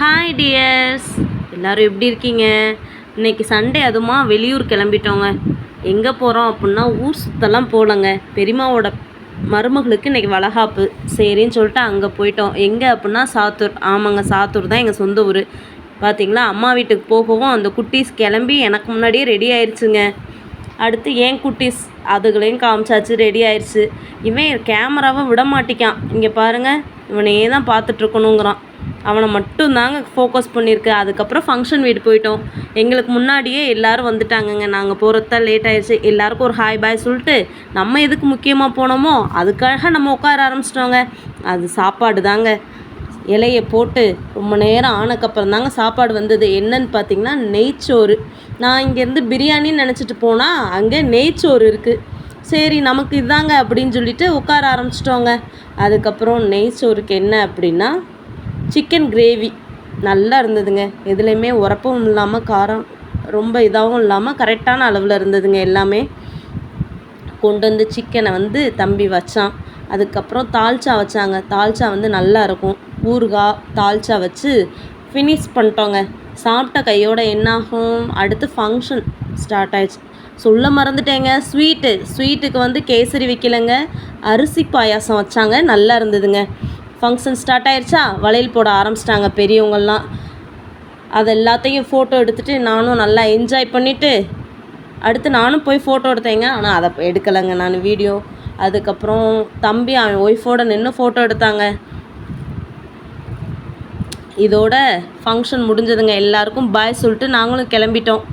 Hi tears, எல்லோரும் எப்படி இருக்கீங்க? இன்றைக்கி சண்டே அதுமா வெளியூர் கிளம்பிட்டோங்க. எங்கே போகிறோம் அப்படின்னா ஊர் சுத்தெல்லாம் போகலங்க. பெரியம்மாவோட மருமகளுக்கு இன்றைக்கி வளகாப்பு, சரின்னு சொல்லிட்டு அங்கே போயிட்டோம். எங்கே அப்படின்னா சாத்தூர். ஆமாங்க, சாத்தூர் தான் எங்கள் சொந்த ஊர். பார்த்திங்களா, அம்மா வீட்டுக்கு போகவும் அந்த குட்டீஸ் கிளம்பி எனக்கு முன்னாடியே ரெடி ஆயிடுச்சுங்க. அடுத்து ஏன் குட்டீஸ் அதுகளையும் காமிச்சாச்சு, ரெடி ஆயிடுச்சு. இவன் கேமராவை விட மாட்டிக்கான். இங்கே பாருங்கள், இவனையே தான் பார்த்துட்ருக்கணுங்கிறான். அவனை மட்டும் தாங்க ஃபோக்கஸ் பண்ணியிருக்கு. அதுக்கப்புறம் ஃபங்க்ஷன் வீடு போயிட்டோம். எங்களுக்கு முன்னாடியே எல்லோரும் வந்துட்டாங்கங்க. நாங்கள் போகிறது தான் லேட் ஆகிடுச்சு. எல்லாேருக்கும் ஒரு ஹாய் பாய் சொல்லிட்டு நம்ம எதுக்கு முக்கியமாக போனோமோ அதுக்காக நம்ம உட்கார ஆரம்பிச்சிட்டோங்க. அது சாப்பாடு தாங்க. இலையை போட்டு ரொம்ப நேரம் ஆனக்கப்புறம் தாங்க சாப்பாடு வந்தது. என்னன்னு பார்த்தீங்கன்னா நெய்ச்சோறு. நான் இங்கேருந்து பிரியாணின்னு நினச்சிட்டு போனால் அங்கே நெய்ச்சோறு இருக்குது. சரி, நமக்கு இதாங்க அப்படின்னு சொல்லிட்டு உட்கார ஆரம்பிச்சிட்டோங்க. அதுக்கப்புறம் நெய்ச்சோறுக்கு என்ன அப்படின்னா சிக்கன் கிரேவி நல்லா இருந்ததுங்க. எதுலேயுமே உரப்பும் இல்லாமல் காரம் ரொம்ப இதாகவும் இல்லாமல் கரெக்டான அளவில் இருந்ததுங்க. எல்லாமே கொண்டு வந்து சிக்கனை வந்து தம்பி வச்சான். அதுக்கப்புறம் தால்ச்சா வச்சாங்க. தால்ச்சா வந்து நல்லா இருக்கும். ஊறுகாய் தால்ச்சா வச்சு ஃபினிஷ் பண்ணிட்டோங்க. சாப்பிட்ட கையோட என்னாகும், அடுத்து ஃபங்க்ஷன் ஸ்டார்ட் ஆயிடுச்சு. சொல்ல மறந்துட்டேங்க, ஸ்வீட்டுக்கு வந்து கேசரி வைக்கலைங்க, அரிசி பாயாசம் வச்சாங்க. நல்லா இருந்ததுங்க. ஃபங்க்ஷன் ஸ்டார்ட் ஆயிடுச்சா, வளையல் போட ஆரம்பிச்சிட்டாங்க பெரியவங்கள்லாம். அது எல்லாத்தையும் ஃபோட்டோ எடுத்துகிட்டு நானும் நல்லா என்ஜாய் பண்ணிவிட்டு அடுத்து நானும் போய் ஃபோட்டோ எடுத்தேங்க. ஆனால் அதை எடுக்கலைங்க நான் வீடியோ. அதுக்கப்புறம் தம்பி அவன் ஒய்ஃபோடு நின்று ஃபோட்டோ எடுத்தாங்க. இதோட ஃபங்க்ஷன் முடிஞ்சதுங்க. எல்லாருக்கும் பாய் சொல்லிட்டு நாங்களும் கிளம்பிட்டோம்.